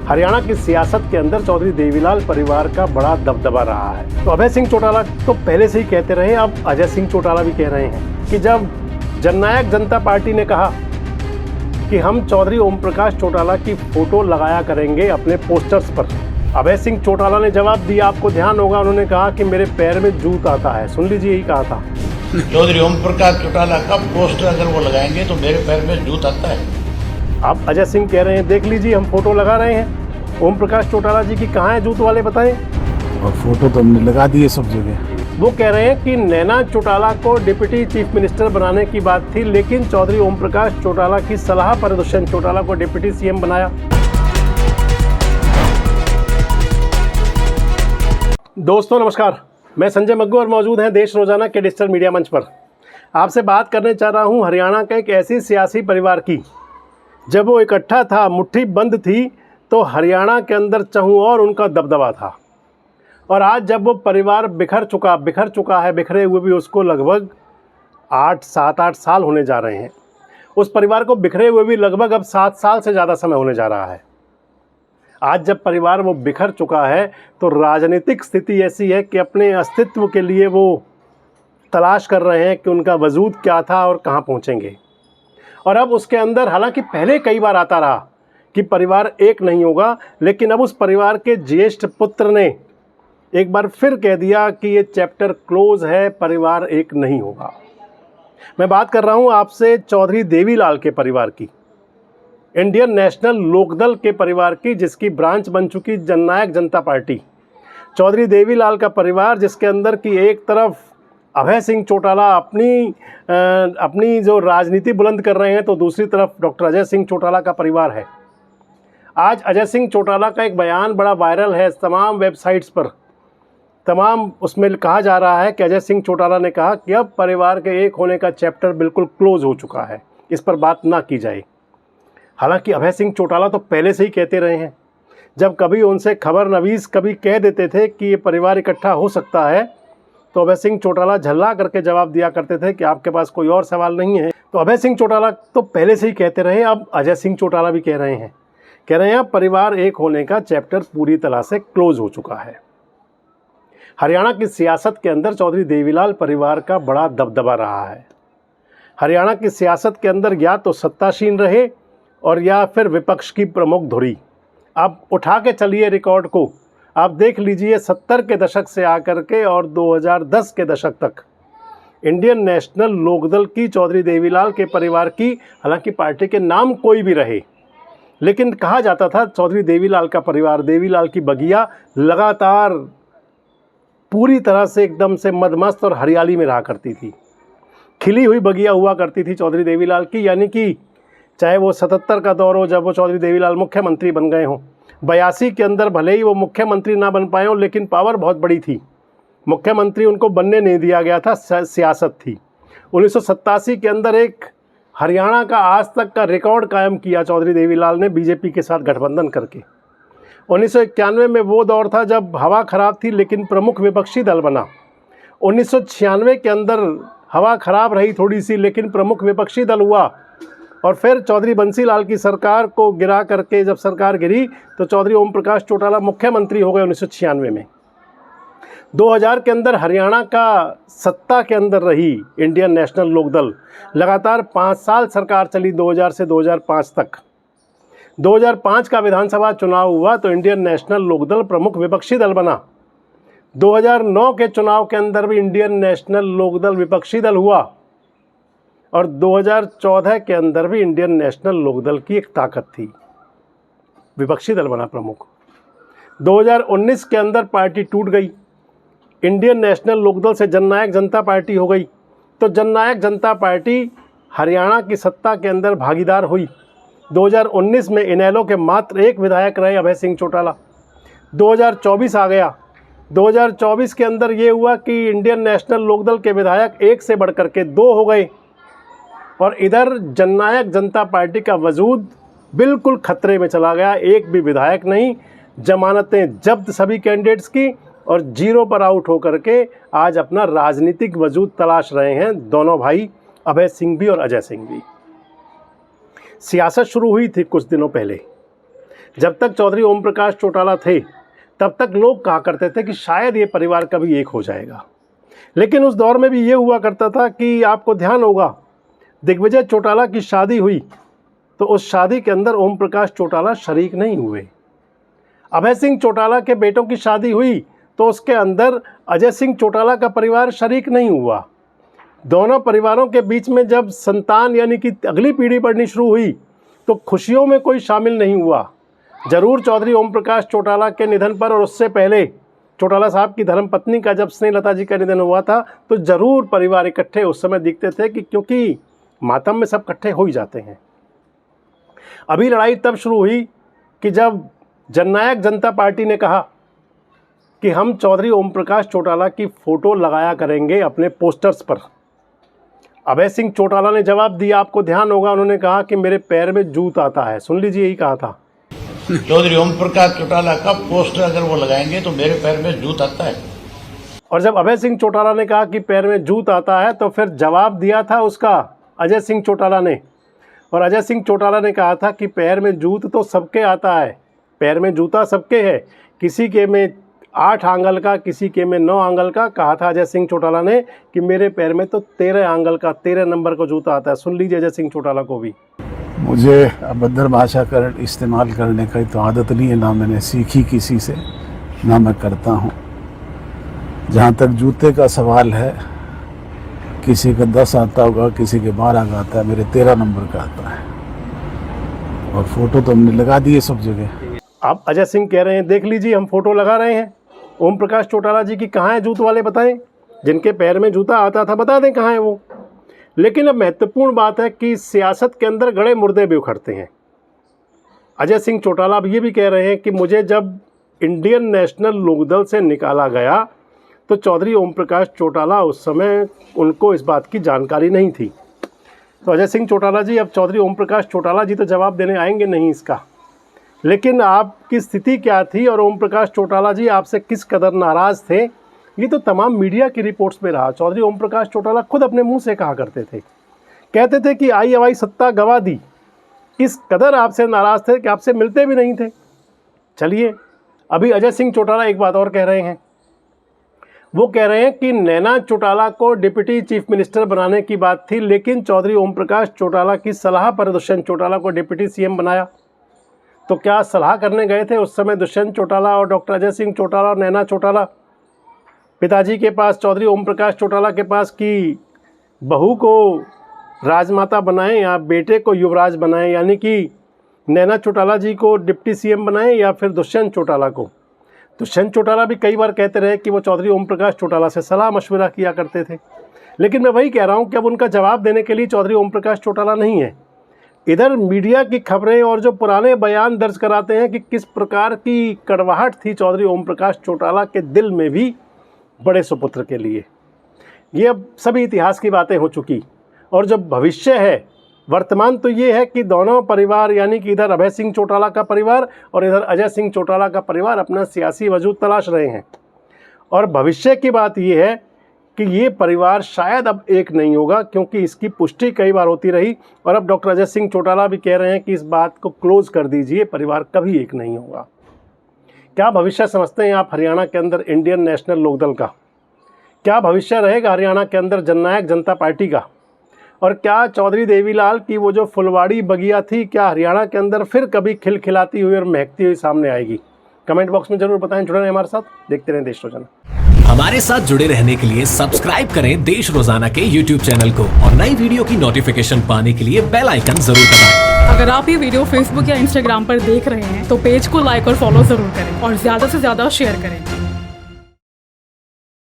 हरियाणा की सियासत के अंदर चौधरी देवीलाल परिवार का बड़ा दबदबा रहा है। तो अभय सिंह चौटाला तो पहले से ही कहते रहे, अब अजय सिंह चौटाला भी कह रहे हैं कि जब जननायक जनता पार्टी ने कहा कि हम चौधरी ओम प्रकाश चौटाला की फोटो लगाया करेंगे अपने पोस्टर्स पर, अभय सिंह चौटाला ने जवाब दिया, आपको ध्यान होगा, उन्होंने कहा कि मेरे पैर में जूत आता है। सुन लीजिए, यही कहा था। चौधरी ओम प्रकाश चौटाला का पोस्टर अगर वो लगाएंगे तो मेरे पैर में जूत आता है। आप अजय सिंह कह रहे हैं, देख लीजिए हम फोटो लगा रहे हैं ओम प्रकाश चौटाला जी की, कहाँ है जूत वाले बताएं। और फोटो तो हमने लगा दी है सब जगह। वो कह रहे हैं कि नैना चौटाला को डिप्टी चीफ मिनिस्टर बनाने की बात थी, लेकिन चौधरी ओम प्रकाश चौटाला की सलाह पर दुष्यंत चौटाला को डिप्टी सीएम बनाया। दोस्तों नमस्कार, मैं संजय मग्गू और मौजूद हैं देश रोजाना के डिजिटल मीडिया मंच पर। आपसे बात करने चाह रहा हूं हरियाणा के एक ऐसी सियासी परिवार की, जब वो इकट्ठा था, मुट्ठी बंद थी, तो हरियाणा के अंदर चहुं और उनका दबदबा था। और आज जब वो परिवार बिखर चुका है, बिखरे हुए भी उसको लगभग 7-8 साल होने जा रहे हैं। उस परिवार को बिखरे हुए भी लगभग अब 7 साल से ज़्यादा समय होने जा रहा है। आज जब परिवार वो बिखर चुका है तो राजनीतिक स्थिति ऐसी है कि अपने अस्तित्व के लिए वो तलाश कर रहे हैं कि उनका वजूद क्या था और कहाँ पहुँचेंगे। और अब उसके अंदर, हालांकि पहले कई बार आता रहा कि परिवार एक नहीं होगा, लेकिन अब उस परिवार के ज्येष्ठ पुत्र ने एक बार फिर कह दिया कि ये चैप्टर क्लोज है, परिवार एक नहीं होगा। मैं बात कर रहा हूँ आपसे चौधरी देवीलाल के परिवार की, इंडियन नेशनल लोकदल के परिवार की, जिसकी ब्रांच बन चुकी जननायक जनता पार्टी। चौधरी देवीलाल का परिवार, जिसके अंदर की एक तरफ अभय सिंह चौटाला अपनी जो राजनीति बुलंद कर रहे हैं, तो दूसरी तरफ डॉक्टर अजय सिंह चौटाला का परिवार है। आज अजय सिंह चौटाला का एक बयान बड़ा वायरल है तमाम वेबसाइट्स पर, उसमें कहा जा रहा है कि अजय सिंह चौटाला ने कहा कि अब परिवार के एक होने का चैप्टर बिल्कुल क्लोज हो चुका है, इस पर बात ना की जाए। हालांकि अभय सिंह चौटाला तो पहले से ही कहते रहे हैं, जब कभी उनसे खबर नवीस कभी कह देते थे कि ये परिवार इकट्ठा हो सकता है, तो अभय सिंह चौटाला झल्ला करके जवाब दिया करते थे कि आपके पास कोई और सवाल नहीं है। तो अभय सिंह चौटाला तो पहले से ही कहते रहे, अब अजय सिंह चौटाला भी कह रहे हैं अब परिवार एक होने का चैप्टर पूरी तरह से क्लोज हो चुका है। हरियाणा की सियासत के अंदर चौधरी देवीलाल परिवार का बड़ा दबदबा रहा है। हरियाणा की सियासत के अंदर या तो सत्तासीन रहे और या फिर विपक्ष की प्रमुख धुरी। आप उठा के चलिए रिकॉर्ड को, आप देख लीजिए 70 के दशक से आकर के और 2010 के दशक तक इंडियन नेशनल लोकदल की, चौधरी देवीलाल के परिवार की, हालांकि पार्टी के नाम कोई भी रहे, लेकिन कहा जाता था चौधरी देवीलाल का परिवार, देवीलाल की बगिया लगातार पूरी तरह से एकदम से मदमस्त और हरियाली में रहा करती थी। खिली हुई बगिया हुआ करती थी चौधरी देवीलाल की, यानी कि चाहे वो 77 का दौर हो जब वो चौधरी देवीलाल मुख्यमंत्री बन गए हों, 82 के अंदर भले ही वो मुख्यमंत्री ना बन पाए हों, लेकिन पावर बहुत बड़ी थी, मुख्यमंत्री उनको बनने नहीं दिया गया था, सियासत थी। 1987 के अंदर एक हरियाणा का आज तक का रिकॉर्ड कायम किया चौधरी देवीलाल ने बीजेपी के साथ गठबंधन करके। 1991 में वो दौर था जब हवा खराब थी लेकिन प्रमुख विपक्षी दल बना। 1996 के अंदर हवा खराब रही थोड़ी सी, लेकिन प्रमुख विपक्षी दल हुआ। और फिर चौधरी बंसीलाल की सरकार को गिरा करके जब सरकार गिरी तो चौधरी ओम प्रकाश चौटाला मुख्यमंत्री हो गए 1996 में। 2000 के अंदर हरियाणा का सत्ता के अंदर रही इंडियन नेशनल लोकदल, लगातार 5 साल सरकार चली, 2000 से 2005 तक। 2005 का विधानसभा चुनाव हुआ तो इंडियन नेशनल लोकदल प्रमुख विपक्षी दल बना। 2009 के चुनाव के अंदर भी इंडियन नेशनल लोकदल विपक्षी दल हुआ और 2014 के अंदर भी इंडियन नेशनल लोकदल की एक ताकत थी, विपक्षी दल बना प्रमुख। 2019 के अंदर पार्टी टूट गई, इंडियन नेशनल लोकदल से जननायक जनता पार्टी हो गई। तो जननायक जनता पार्टी हरियाणा की सत्ता के अंदर भागीदार हुई। 2019 में इनेलो के मात्र एक विधायक रहे अभय सिंह चौटाला। 2024 आ गया, 2024 के अंदर ये हुआ कि इंडियन नेशनल लोकदल के विधायक एक से बढ़कर के 2 हो गए और इधर जननायक जनता पार्टी का वजूद बिल्कुल खतरे में चला गया। एक भी विधायक नहीं, जमानतें जब्त सभी कैंडिडेट्स की और 0 पर आउट होकर के आज अपना राजनीतिक वजूद तलाश रहे हैं दोनों भाई, अभय सिंह भी और अजय सिंह भी। सियासत शुरू हुई थी कुछ दिनों पहले, जब तक चौधरी ओम प्रकाश चौटाला थे तब तक लोग कहा करते थे कि शायद ये परिवार कभी एक हो जाएगा। लेकिन उस दौर में भी ये हुआ करता था कि आपको ध्यान होगा, दिग्विजय चौटाला की शादी हुई तो उस शादी के अंदर ओम प्रकाश चौटाला शरीक नहीं हुए। अभय सिंह चौटाला के बेटों की शादी हुई तो उसके अंदर अजय सिंह चौटाला का परिवार शरीक नहीं हुआ। दोनों परिवारों के बीच में जब संतान यानी कि अगली पीढ़ी बढ़नी शुरू हुई तो खुशियों में कोई शामिल नहीं हुआ। ज़रूर चौधरी ओम प्रकाश चौटाला के निधन पर और उससे पहले चौटाला साहब की धर्मपत्नी का जब स्नेहलता जी का निधन हुआ था तो ज़रूर परिवार इकट्ठे उस समय दिखते थे कि क्योंकि मातम में सब इकट्ठे हो ही जाते हैं। अभी लड़ाई तब शुरू हुई कि जब जननायक जनता पार्टी ने कहा कि हम चौधरी ओम प्रकाश चौटाला की फ़ोटो लगाया करेंगे अपने पोस्टर्स पर। अभय सिंह चौटाला ने जवाब दिया, आपको ध्यान होगा, उन्होंने कहा कि मेरे पैर में जूत आता है। सुन लीजिए, यही कहा था। चौधरी ओम प्रकाश चौटाला का पोस्टर अगर वो लगाएंगे तो मेरे पैर में जूत आता है। और जब अभय सिंह चौटाला ने कहा कि पैर में जूत आता है तो फिर जवाब दिया था उसका अजय सिंह चौटाला ने। और अजय सिंह चौटाला ने कहा था कि पैर में जूत तो सबके आता है, पैर में जूता सबके है, किसी के में 8 आंगल का, किसी के में 9 आंगल का। कहा था अजय सिंह चौटाला ने कि मेरे पैर में तो 13 आंगल का, 13 नंबर का जूता आता है। सुन लीजिए अजय सिंह चौटाला को भी। मुझे अभद्र भाषा इस्तेमाल करने का तो आदत नहीं है, ना मैंने सीखी किसी से, ना मैं करता हूँ। जहाँ तक जूते का सवाल है, किसी का 10 आता होगा, किसी के 12 का आता है, मेरे 13 नंबर का आता है। और फोटो तो हमने लगा दी है सब जगह। आप अजय सिंह कह रहे हैं, देख लीजिए हम फोटो लगा रहे हैं ओम प्रकाश चौटाला जी की। कहाँ है जूत वाले, बताएं। जिनके पैर में जूता आता था बता दें कहाँ है वो। लेकिन अब महत्वपूर्ण बात है कि सियासत के अंदर गड़े मुर्दे भी उखड़ते हैं। अजय सिंह चौटाला अब ये भी कह रहे हैं कि मुझे जब इंडियन नेशनल लोकदल से निकाला गया तो चौधरी ओम प्रकाश चौटाला उस समय उनको इस बात की जानकारी नहीं थी। तो अजय सिंह चौटाला जी, अब चौधरी ओम प्रकाश चौटाला जी तो जवाब देने आएंगे नहीं इसका, लेकिन आपकी स्थिति क्या थी और ओम प्रकाश चौटाला जी आपसे किस कदर नाराज़ थे, ये तो तमाम मीडिया की रिपोर्ट्स में रहा। चौधरी ओम प्रकाश चौटाला खुद अपने मुंह से कहा करते थे, कहते थे कि आई हवाई सत्ता गवा दी, इस कदर आपसे नाराज़ थे कि आपसे मिलते भी नहीं थे। चलिए, अभी अजय सिंह चौटाला एक बात और कह रहे हैं। वो कह रहे हैं कि नैना चौटाला को डिप्टी चीफ मिनिस्टर बनाने की बात थी, लेकिन चौधरी ओम प्रकाश चौटाला की सलाह पर दुष्यंत चौटाला को डिप्टी सीएम बनाया। तो क्या सलाह करने गए थे उस समय दुष्यंत चौटाला और डॉक्टर अजय सिंह चौटाला और नैना चौटाला पिताजी के पास, चौधरी ओम प्रकाश चौटाला के पास, कि बहू को राजमाता बनाएं या बेटे को युवराज बनाएं, यानी कि नैना चौटाला जी को डिप्टी सीएम बनाएं या फिर दुष्यंत चौटाला को। दुष्यंत चौटाला भी कई बार कहते रहे कि वो चौधरी ओम प्रकाश चौटाला से सलाह मशवरा किया करते थे। लेकिन मैं वही कह रहा हूँ कि अब उनका जवाब देने के लिए चौधरी ओम प्रकाश चौटाला नहीं है। इधर मीडिया की खबरें और जो पुराने बयान दर्ज कराते हैं कि किस प्रकार की कड़वाहट थी चौधरी ओम प्रकाश चौटाला के दिल में भी बड़े सुपुत्र के लिए। ये अब सभी इतिहास की बातें हो चुकी, और जो भविष्य है, वर्तमान तो ये है कि दोनों परिवार, यानी कि इधर अभय सिंह चौटाला का परिवार और इधर अजय सिंह चौटाला का परिवार अपना सियासी वजूद तलाश रहे हैं। और भविष्य की बात ये है कि ये परिवार शायद अब एक नहीं होगा, क्योंकि इसकी पुष्टि कई बार होती रही। और अब डॉक्टर अजय सिंह चौटाला भी कह रहे हैं कि इस बात को क्लोज कर दीजिए, परिवार कभी एक नहीं होगा। क्या भविष्य समझते हैं आप हरियाणा के अंदर इंडियन नेशनल लोकदल का? क्या भविष्य रहेगा हरियाणा के अंदर जननायक जनता पार्टी का? और क्या चौधरी देवीलाल की वो जो फुलवाड़ी बगिया थी, क्या हरियाणा के अंदर फिर कभी खिलखिलाती हुई और महकती हुई सामने आएगी? कमेंट बॉक्स में जरूर बताएं। जुड़े रहें हमारे साथ, देखते रहें देश रोजाना। हमारे साथ जुड़े रहने के लिए सब्सक्राइब करें देश रोजाना के YouTube चैनल को और नई वीडियो की नोटिफिकेशन पाने के लिए बेल आइकन जरूर दबाएं। अगर आप ये वीडियो Facebook या Instagram पर देख रहे हैं तो पेज को लाइक और फॉलो जरूर करें और ज्यादा से ज्यादा शेयर करें।